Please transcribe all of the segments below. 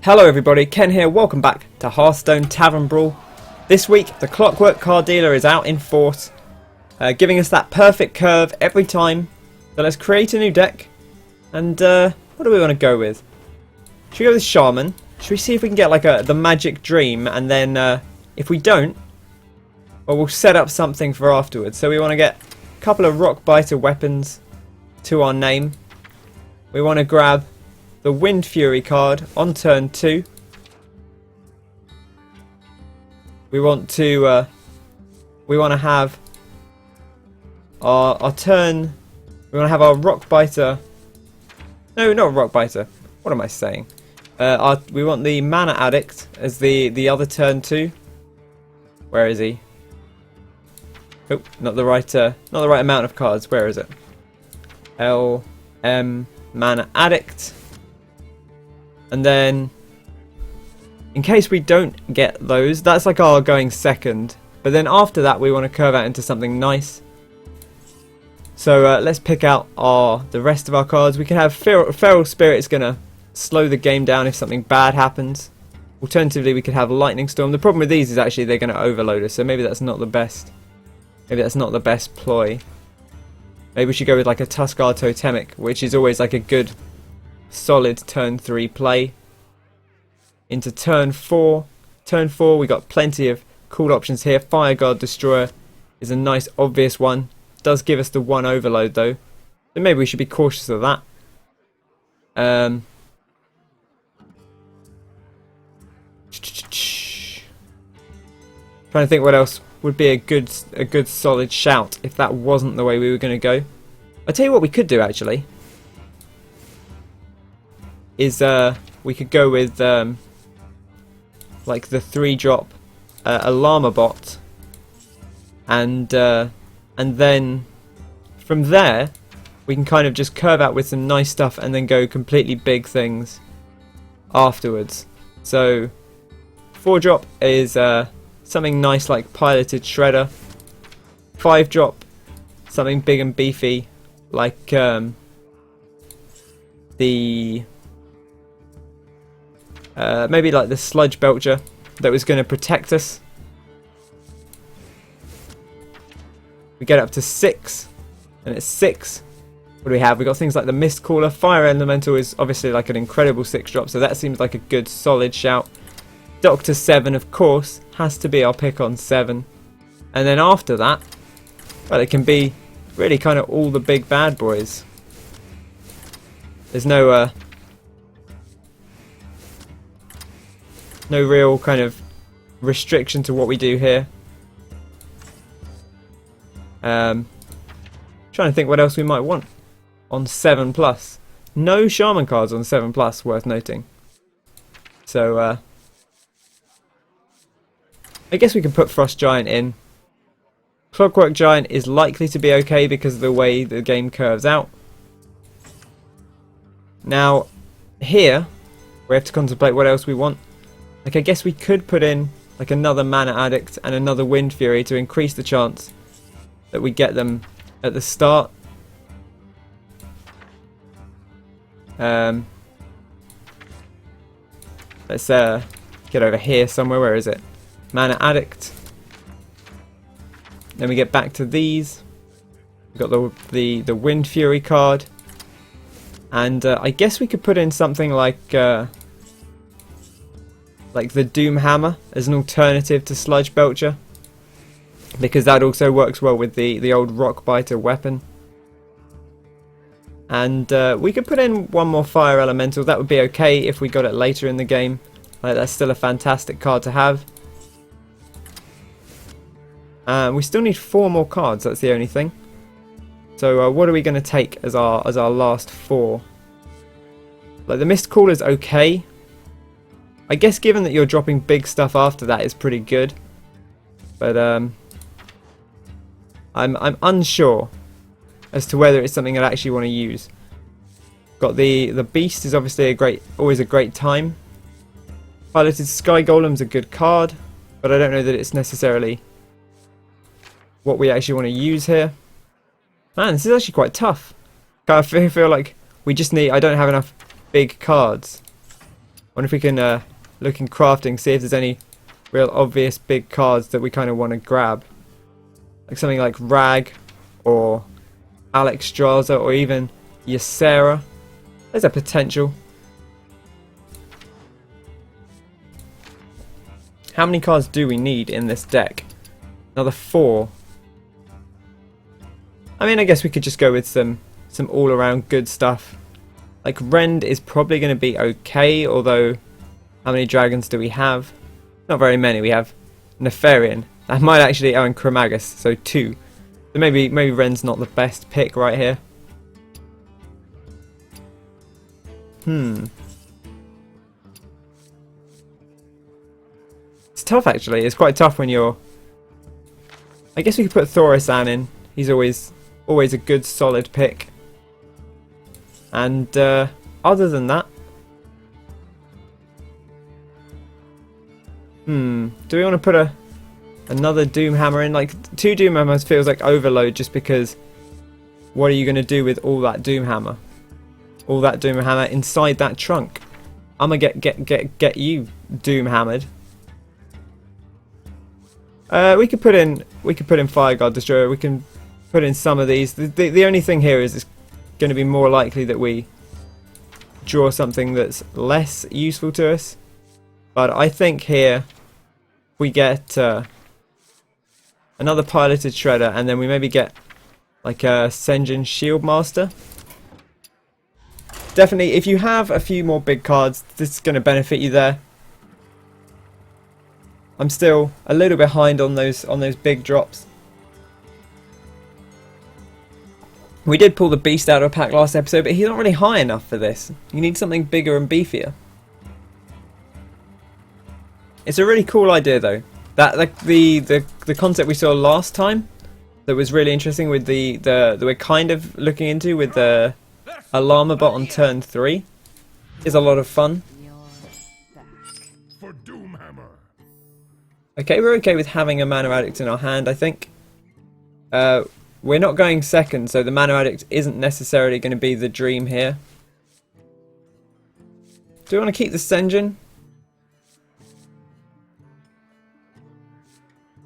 Hello everybody, Ken here, welcome back to Hearthstone Tavern Brawl. This week the Clockwork Card Dealer is out in force, giving us that perfect curve every time. So let's create a new deck, and what do we want to go with? Should we go with Shaman? Should we see if we can get like the Magic Dream, and then if we don't, well, we'll set up something for afterwards. So we want to get a couple of Rock Biter weapons to our name. We want to grab the Wind Fury card on turn 2. We want to have our turn. We want to have our Rock Biter. No, not Rock Biter. What am I saying? We want the Mana Addict as the other turn 2. Where is he? Oh, not the right amount of cards. Where is it? Mana Addict. And then, in case we don't get those, that's like our going second. But then after that, we want to curve out into something nice. So let's pick out the rest of our cards. We can have Feral Spirit is going to slow the game down if something bad happens. Alternatively, we could have Lightning Storm. The problem with these is actually they're going to overload us. So maybe that's not the best. Maybe that's not the best ploy. Maybe we should go with like a Tuskar Totemic, which is always like a good solid turn 3 play. Into turn 4. Turn 4 we got plenty of cool options here. Fireguard Destroyer is a nice obvious one. Does give us the 1 overload though. So maybe we should be cautious of that. Trying to think what else would be a good solid shout if that wasn't the way we were going to go. I'll tell you what we could do actually. Is we could go with like the 3-drop Alarma Bot, and then from there we can kind of just curve out with some nice stuff and then go completely big things afterwards. So 4-drop is something nice like Piloted Shredder. 5-drop something big and beefy like maybe like the Sludge Belcher that was going to protect us. We get up to 6, and it's 6. What do we have? We got things like the Mist Caller. Fire Elemental is obviously like an incredible 6-drop, so that seems like a good solid shout. Doctor 7, of course, has to be our pick on 7. And then after that, well, it can be really kind of all the big bad boys. There's no real kind of restriction to what we do here. Trying to think what else we might want on 7+. No Shaman cards on 7+, worth noting. So I guess we can put Frost Giant in. Clockwork Giant is likely to be okay because of the way the game curves out. Now here we have to contemplate what else we want. Like, I guess we could put in like another Mana Addict and another Wind Fury to increase the chance that we get them at the start. Let's get over here somewhere. Where is it? Mana Addict. Then we get back to these. We've got the Wind Fury card. And I guess we could put in something like the Doom Hammer as an alternative to Sludge Belcher, because that also works well with the old Rock Biter weapon. And we could put in one more Fire Elemental. That would be okay if we got it later in the game. Like, that's still a fantastic card to have. We still need 4 more cards. That's the only thing. So what are we going to take as our last 4? Like, the Mist Caller is okay. I guess given that you're dropping big stuff after that is pretty good. But I'm unsure as to whether it's something I'd actually want to use. Got the Beast is obviously always a great time. Piloted Sky Golem's a good card, but I don't know that it's necessarily what we actually want to use here. Man, this is actually quite tough. I feel like we just need... I don't have enough big cards. Wonder if we can look in crafting, see if there's any real obvious big cards that we kind of want to grab. Like something like Rag or Alex Straza or even Ysera. There's a potential. How many cards do we need in this deck? Another 4. I mean, I guess we could just go with some all-around good stuff. Like Rend is probably going to be okay, although how many dragons do we have? Not very many. We have Nefarian. That might actually and Chromagus, so 2. So maybe Rend's not the best pick right here. It's tough actually. It's quite tough when you're... I guess we could put Thorisan in. He's always a good solid pick. And other than that... do we want to put another Doomhammer in? Like 2 Doomhammers feels like overload just because what are you going to do with all that Doomhammer? All that Doomhammer inside that trunk. I'm going to get you Doomhammered. We could put in Fire Guard Destroyer. We can put in some of these. The only thing here is it's going to be more likely that we draw something that's less useful to us. But I think here we get another piloted shredder, and then we maybe get like a Senjin Shieldmaster. Definitely, if you have a few more big cards, this is going to benefit you there. I'm still a little behind on those big drops. We did pull the Beast out of a pack last episode, but he's not really high enough for this. You need something bigger and beefier. It's a really cool idea though. That like the concept we saw last time that was really interesting with the that we're kind of looking into with the Llama bot on turn 3 is a lot of fun. Okay, we're okay with having a Mana Addict in our hand, I think. We're not going second, so the Mana Addict isn't necessarily going to be the dream here. Do we want to keep the Senjin?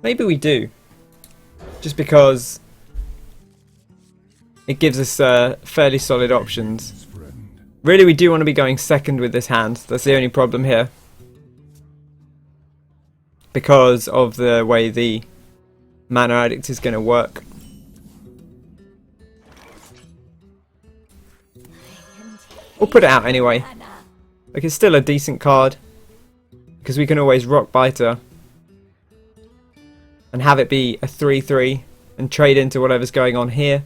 Maybe we do. Just because it gives us fairly solid options. Really, we do want to be going second with this hand. That's the only problem here. Because of the way the Mana Addict is going to work. We'll put it out anyway. Like, it's still a decent card. Because we can always Rock Biter. And have it be a 3-3. And trade into whatever's going on here.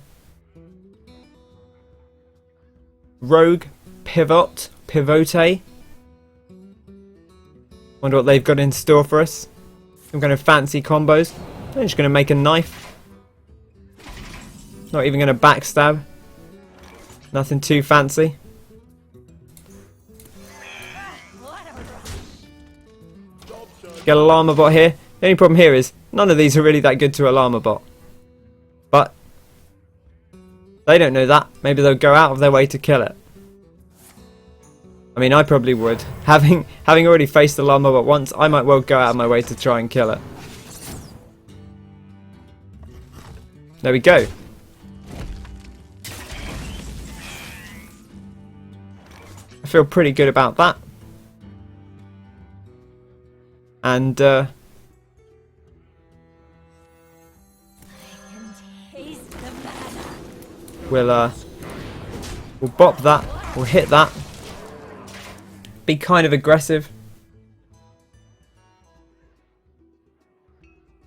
Rogue. Pivote. Wonder what they've got in store for us. Some kind of fancy combos. I'm just going to make a knife. Not even going to backstab. Nothing too fancy. Get a Llama bot here. The only problem here is none of these are really that good to a Llama bot. But they don't know that. Maybe they'll go out of their way to kill it. I mean, I probably would. Having already faced the Llama bot once, I might well go out of my way to try and kill it. There we go. I feel pretty good about that. And we'll bop that. We'll hit that. Be kind of aggressive.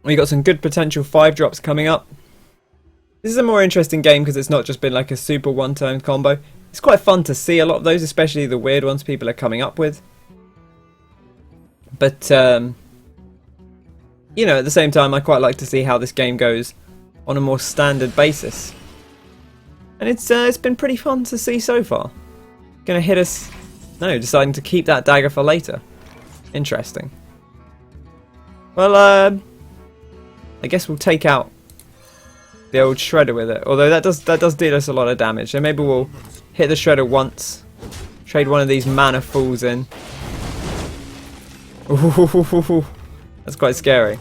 We got some good potential 5-drops coming up. This is a more interesting game because it's not just been like a super one-turn combo. It's quite fun to see a lot of those, especially the weird ones people are coming up with. But you know, at the same time, I quite like to see how this game goes on a more standard basis. And it's been pretty fun to see so far. Gonna hit us. No, deciding to keep that dagger for later. Interesting. Well, I guess we'll take out the old shredder with it. Although that does deal us a lot of damage. So maybe we'll hit the shredder once. Trade one of these mana fools in. Ooh, that's quite scary.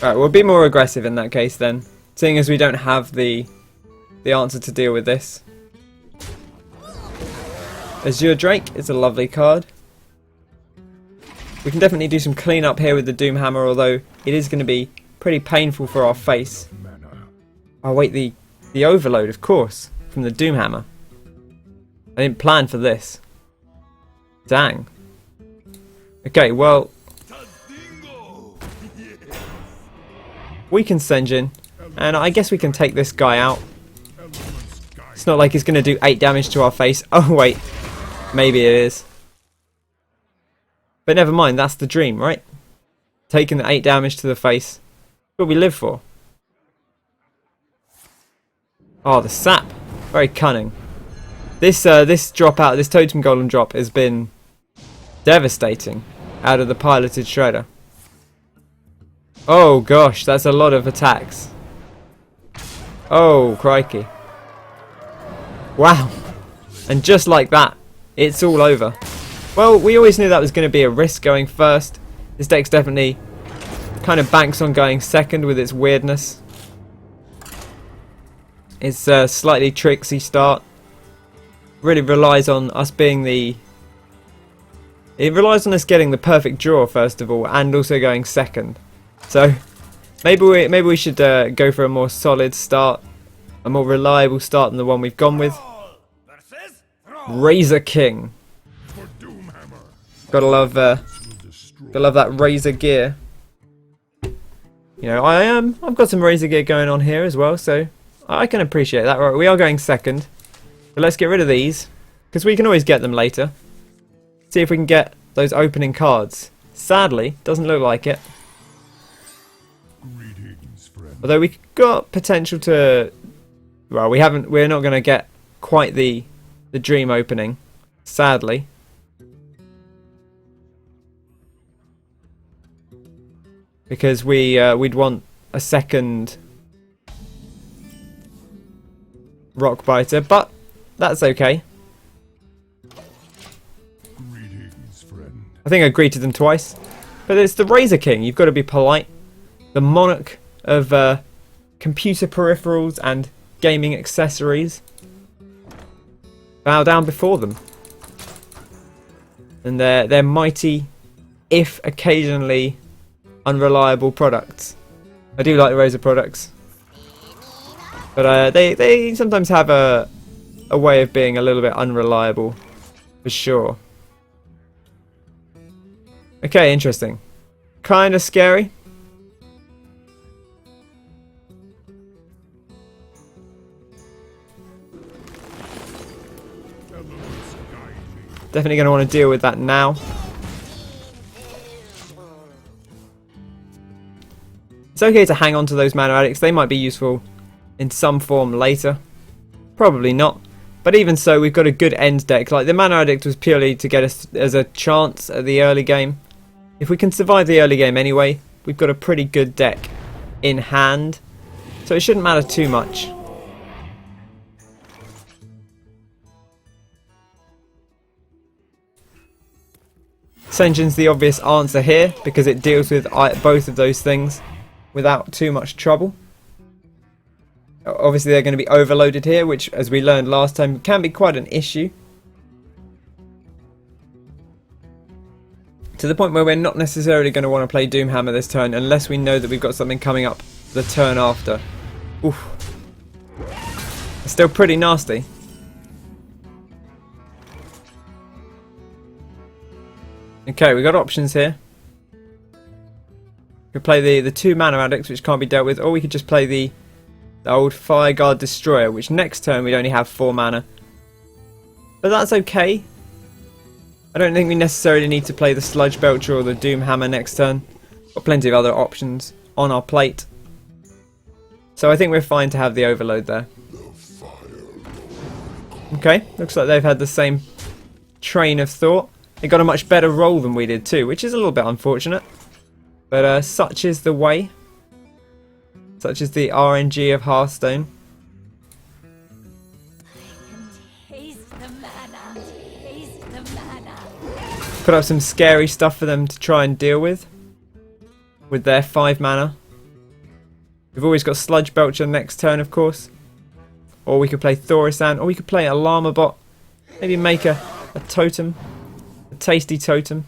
Alright, we'll be more aggressive in that case then, seeing as we don't have the answer to deal with this. Azure Drake is a lovely card. We can definitely do some cleanup here with the Doomhammer, although it is going to be pretty painful for our face. Oh wait, the overload, of course, from the Doomhammer. I didn't plan for this. Dang. Okay, well, we can Senjin, and I guess we can take this guy out. It's not like he's going to do 8 damage to our face. Oh wait, maybe it is. But never mind, that's the dream, right? Taking the 8 damage to the face. What we live for. Oh, the sap. Very cunning. This drop out, this totem golem drop has been devastating out of the piloted shredder. Oh gosh, that's a lot of attacks. Oh, crikey. Wow. And just like that, it's all over. Well, we always knew that was going to be a risk going first. This deck's definitely kind of banks on going second with its weirdness. It's a slightly tricksy start. Really relies on us being the... It relies on us getting the perfect draw first of all, and also going second. So maybe we should go for a more solid start, a more reliable start than the one we've gone with. Razor King. Gotta love that Razor gear. You know, I've got some Razor gear going on here as well, so I can appreciate that. Right, we are going second, but let's get rid of these because we can always get them later. See if we can get those opening cards. Sadly, doesn't look like it. Although we got potential to, well, we're not going to get quite the dream opening, sadly. Because we'd want a second rock biter, but that's okay. I think I greeted them twice, but it's the Razor King. You've got to be polite. The monarch of computer peripherals and gaming accessories. Bow down before them. And they're mighty, if occasionally unreliable products. I do like the Razor products, but they sometimes have a way of being a little bit unreliable, for sure. Okay, interesting. Kind of scary. Definitely going to want to deal with that now. It's okay to hang on to those Mana Addicts. They might be useful in some form later. Probably not. But even so, we've got a good end deck. Like, the Mana Addict was purely to get us as a chance at the early game. If we can survive the early game anyway, we've got a pretty good deck in hand. So it shouldn't matter too much. Senjin's the obvious answer here because it deals with both of those things without too much trouble. Obviously they're going to be overloaded here, which, as we learned last time, can be quite an issue. To the point where we're not necessarily going to want to play Doomhammer this turn unless we know that we've got something coming up the turn after. Oof. It's still pretty nasty. Okay, we've got options here. We could play the 2 Mana Addicts, which can't be dealt with, or we could just play the old Fireguard Destroyer, which next turn we'd only have 4 mana. But that's okay. I don't think we necessarily need to play the Sludge Belcher or the Doomhammer next turn. Got plenty of other options on our plate. So I think we're fine to have the Overload there. Okay, looks like they've had the same train of thought. They got a much better roll than we did too, which is a little bit unfortunate. But such is the way. Such is the RNG of Hearthstone. Put up some scary stuff for them to try and deal with their 5 mana. We've always got Sludge Belcher next turn, of course. Or we could play Thorisan, or we could play a Llama Bot. Maybe make a totem. A tasty totem.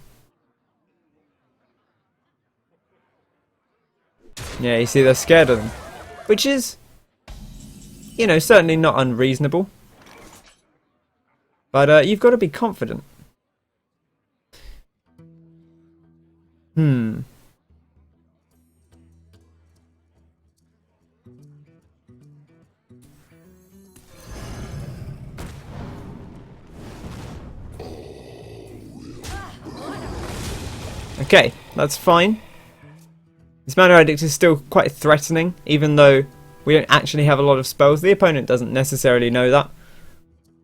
Yeah, you see, they're scared of them. Which is, you know, certainly not unreasonable. But you've got to be confident. Okay, that's fine. This Mana Addict is still quite threatening, even though we don't actually have a lot of spells. The opponent doesn't necessarily know that,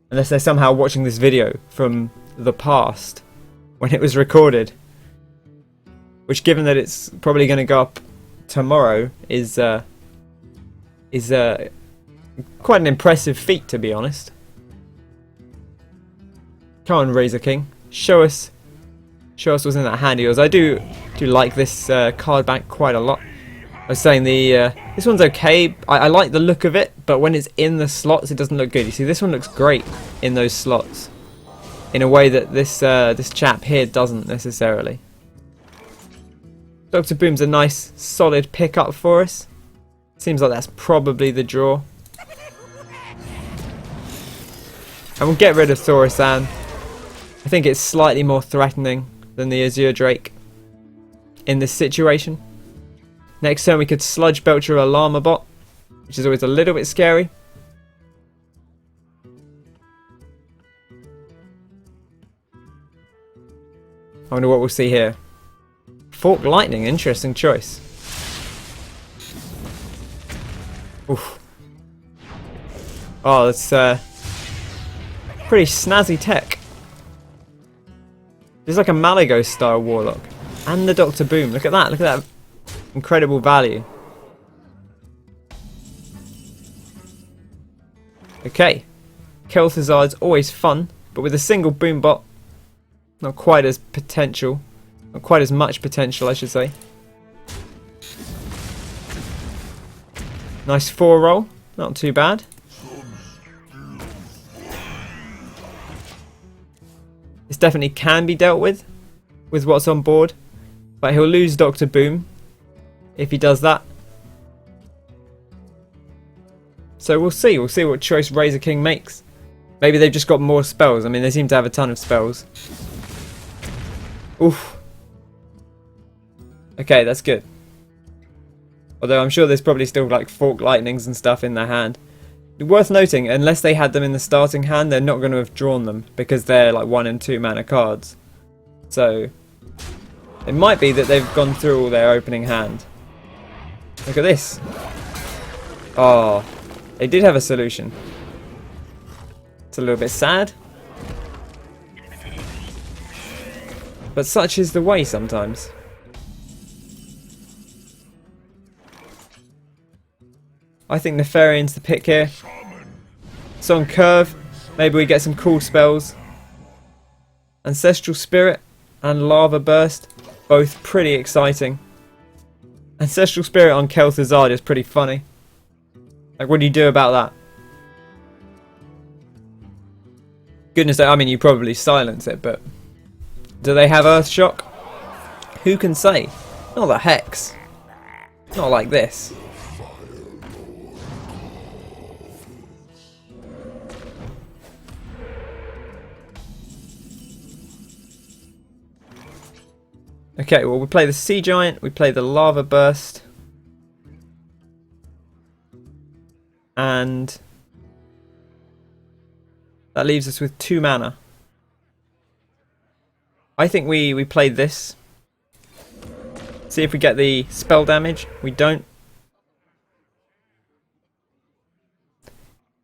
unless they're somehow watching this video from the past, when it was recorded. Which, given that it's probably going to go up tomorrow, is quite an impressive feat, to be honest. Come on, Razor King, show us what's in that hand of yours. I do like this card back quite a lot. I was saying this one's okay. I like the look of it, but when it's in the slots, it doesn't look good. You see, this one looks great in those slots, in a way that this chap here doesn't necessarily. Dr. Boom's a nice, solid pickup for us. Seems like that's probably the draw. And we'll get rid of Thorisan. I think it's slightly more threatening than the Azure Drake in this situation. Next turn we could Sludge Belcher a Llama Bot, which is always a little bit scary. I wonder what we'll see here. Fork Lightning, interesting choice. Oof. Oh, that's pretty snazzy tech. It's like a Malygos style Warlock. And the Dr. Boom. Look at that. Look at that incredible value. Okay. Kel'Thuzad's always fun, but with a single Boom Bot, not quite as potential. Not quite as much potential, I should say. Nice 4 roll. Not too bad. This definitely can be dealt with what's on board. But he'll lose Dr. Boom if he does that. So we'll see. We'll see what choice Razor King makes. Maybe they've just got more spells. I mean, they seem to have a ton of spells. Oof. Okay, that's good. Although I'm sure there's probably still like Fork Lightnings and stuff in their hand. Worth noting, unless they had them in the starting hand, they're not going to have drawn them because they're like 1 and 2 mana cards. So it might be that they've gone through all their opening hand. Look at this. Oh, they did have a solution. It's a little bit sad. But such is the way sometimes. I think Nefarian's the pick here. So on curve, maybe we get some cool spells. Ancestral Spirit and Lava Burst, both pretty exciting. Ancestral Spirit on Kel'Thuzad is pretty funny. Like, what do you do about that? Goodness, I mean, you probably silence it, but do they have Earthshock? Who can say? Not the Hex. Not like this. Okay, well, we play the Sea Giant, we play the Lava Burst, and that leaves us with 2 mana. I think we played this. See if we get the spell damage. We don't.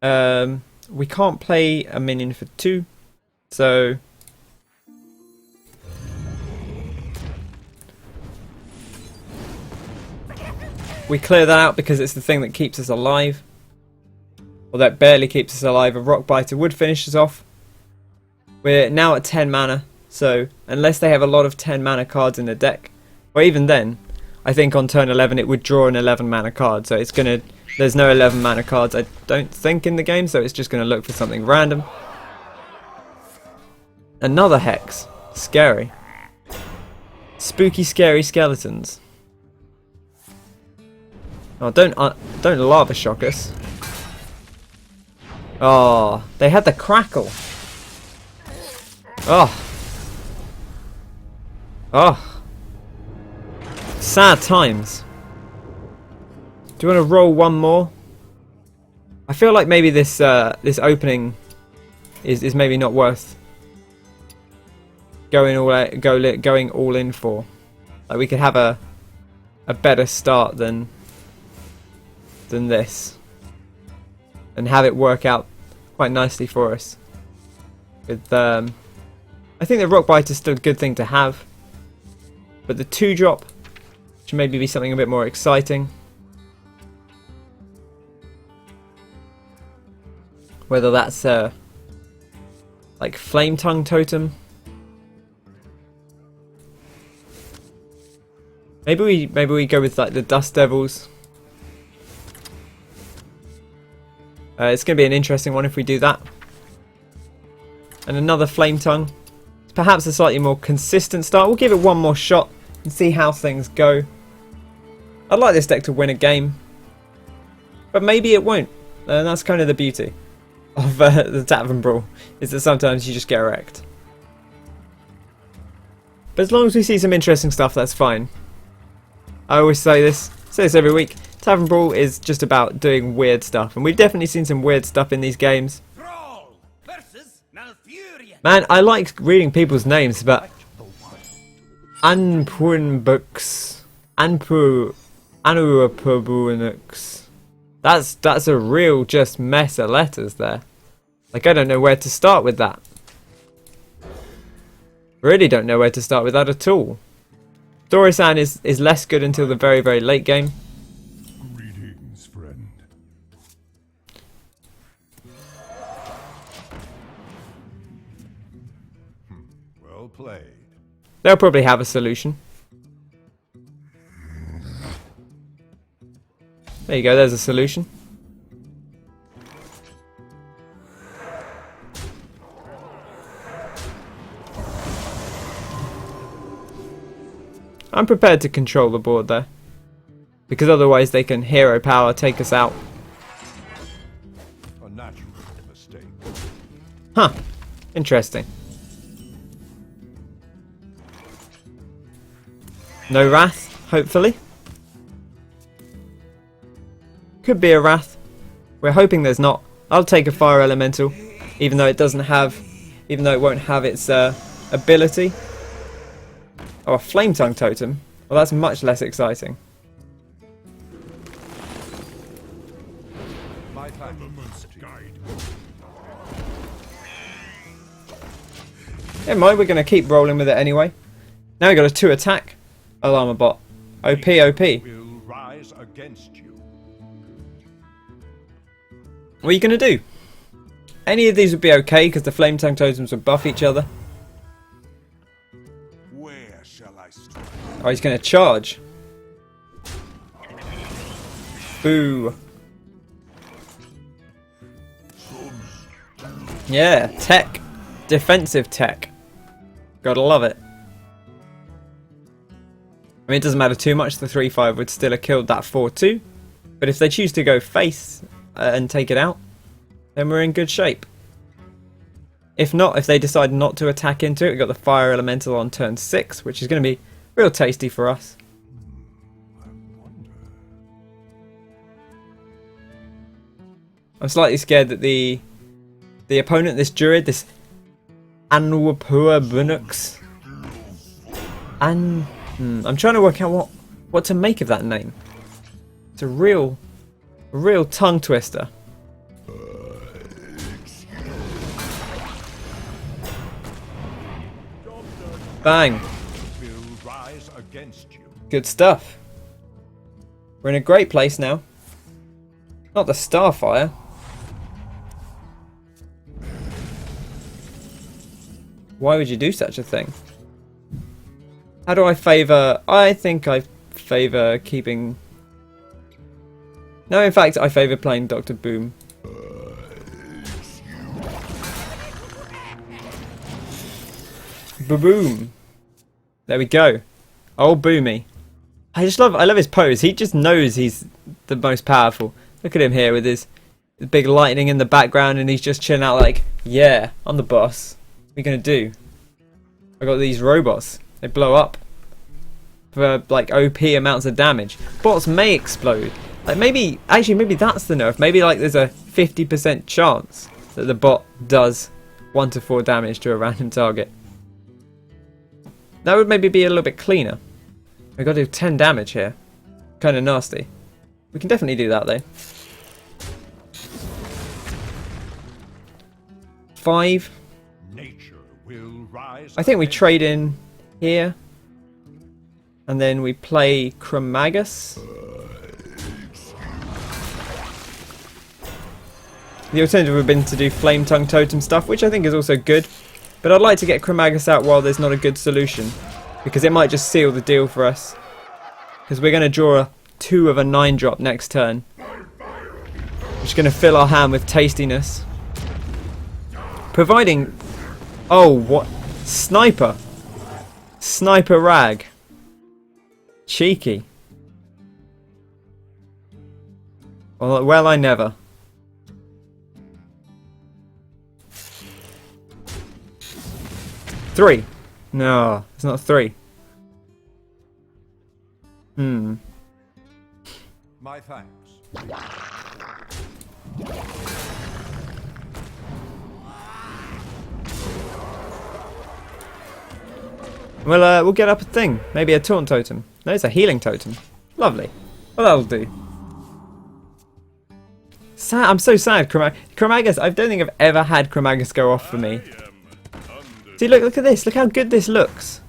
We can't play a minion for 2, so we clear that out because it's the thing that keeps us alive. Although it barely keeps us alive. A Rock Biter would finish us off. We're now at 10 mana. So, unless they have a lot of 10 mana cards in the deck, or even then, I think on turn 11 it would draw an 11 mana card. So it's going to... There's no 11 mana cards, I don't think, in the game. So it's just going to look for something random. Another Hex. Scary. Spooky, scary skeletons. Oh, don't lava shock us. Oh, they had the crackle. Oh. Oh. Sad times. Do you want to roll one more? I feel like maybe this this opening is maybe not worth going all in for. Like we could have a better start than this, and have it work out quite nicely for us. With I think the Rock Bite is still a good thing to have, but the 2-drop should maybe be something a bit more exciting. Whether that's like Flame Tongue Totem. Maybe we go with like the Dust Devils. It's going to be an interesting one if we do that. And another Flame Tongue. Perhaps a slightly more consistent start. We'll give it one more shot and see how things go. I'd like this deck to win a game, but maybe it won't. And that's kind of the beauty of the Tavern Brawl, is that sometimes you just get wrecked. But as long as we see some interesting stuff, that's fine. I always say this every week. Tavern Brawl is just about doing weird stuff, and we've definitely seen some weird stuff in these games. Man, I like reading people's names, but Anpuinbux, Anuapabunux. That's a real just mess of letters there. Like, I don't know where to start with that. Really don't know where to start with that at all. Dorisan is less good until the very, very late game. Greetings, friend. Well played. They'll probably have a solution. There you go, there's a solution. I'm prepared to control the board there, because otherwise they can hero power take us out. A natural mistake. Huh. Interesting. No Wrath, hopefully. Could be a Wrath. We're hoping there's not. I'll take a Fire Elemental, even though it won't have its ability. Oh, a Flame Tongue Totem. Well, that's much less exciting. Never mind, we're going to keep rolling with it anyway. Now we've got a 2 attack Alarma Bot. OP, OP. Will rise against you. What are you going to do? Any of these would be okay because the Flame Tongue Totems would buff each other. Where shall I strike? Oh, he's going to charge. Boo. Yeah, tech. Defensive tech. Gotta love it. I mean, it doesn't matter too much. The 3/5 would still have killed that 4/2. But if they choose to go face and take it out, then we're in good shape. If not, if they decide not to attack into it, we've got the Fire Elemental on turn 6, which is going to be real tasty for us. I'm slightly scared that the opponent, this Druid, this Anwapua Bunux, I'm trying to work out what to make of that name. It's a real tongue twister. Bang. Will rise against you. Good stuff. We're in a great place now. Not the Starfire. Why would you do such a thing? How do I favour... I think I favour keeping... No, in fact, I favour playing Dr. Boom. Boom. There we go. Oh, Boomy. I love his pose. He just knows he's the most powerful. Look at him here with his big lightning in the background, and he's just chilling out like, yeah, I'm the boss. What are you gonna do? I got these robots. They blow up for like OP amounts of damage. Bots may explode. Like maybe that's the nerf. Maybe like there's a 50% chance that the bot does 1 to 4 damage to a random target. That would maybe be a little bit cleaner. We've got to do 10 damage here. Kind of nasty. We can definitely do that though. 5. Nature will rise. I think we trade in here. And then we play Chromagus. The alternative would have been to do Flame Tongue Totem stuff, which I think is also good. But I'd like to get Chromagus out while there's not a good solution. Because it might just seal the deal for us. Because we're going to draw a 2 of a 9-drop next turn. Which is going to fill our hand with tastiness. Providing... Oh, what? Sniper. Sniper Rag. Cheeky. Well, I never. Three. No, it's not 3. My thanks. Well, we'll get up a thing. Maybe a taunt totem. No, it's a healing totem. Lovely. Well, that'll do. Sad. I'm so sad. Chromagus. I don't think I've ever had Chromagus go off for me. See, look at this. Look how good this looks.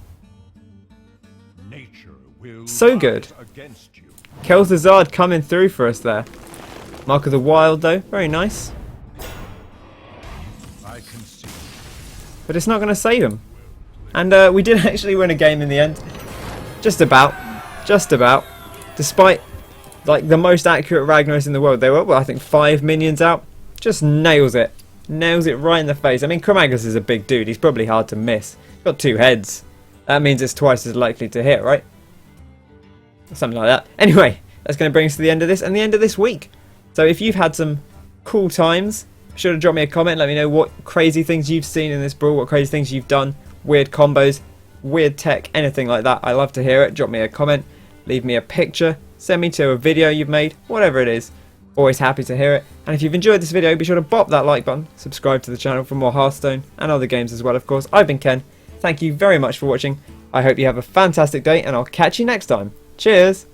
Nature will So good. rise against you. Kel'Thuzad coming through for us there. Mark of the Wild, though. Very nice. I can see. But it's not going to save him. And we did actually win a game in the end. Just about. Just about. Despite, like, the most accurate Ragnaros in the world. They were, well, I think 5 minions out. Just nails it. Nails it right in the face. I mean, Chromagus is a big dude. He's probably hard to miss. He's got 2 heads. That means it's twice as likely to hit, right? Something like that. Anyway, that's going to bring us to the end of this and the end of this week. So if you've had some cool times, be sure to drop me a comment. Let me know what crazy things you've seen in this brawl, what crazy things you've done, weird combos, weird tech, anything like that. I love to hear it. Drop me a comment, leave me a picture, send me to a video you've made, whatever it is. Always happy to hear it. And if you've enjoyed this video, be sure to bop that like button, subscribe to the channel for more Hearthstone and other games as well, of course. I've been Ken. Thank you very much for watching. I hope you have a fantastic day, and I'll catch you next time. Cheers!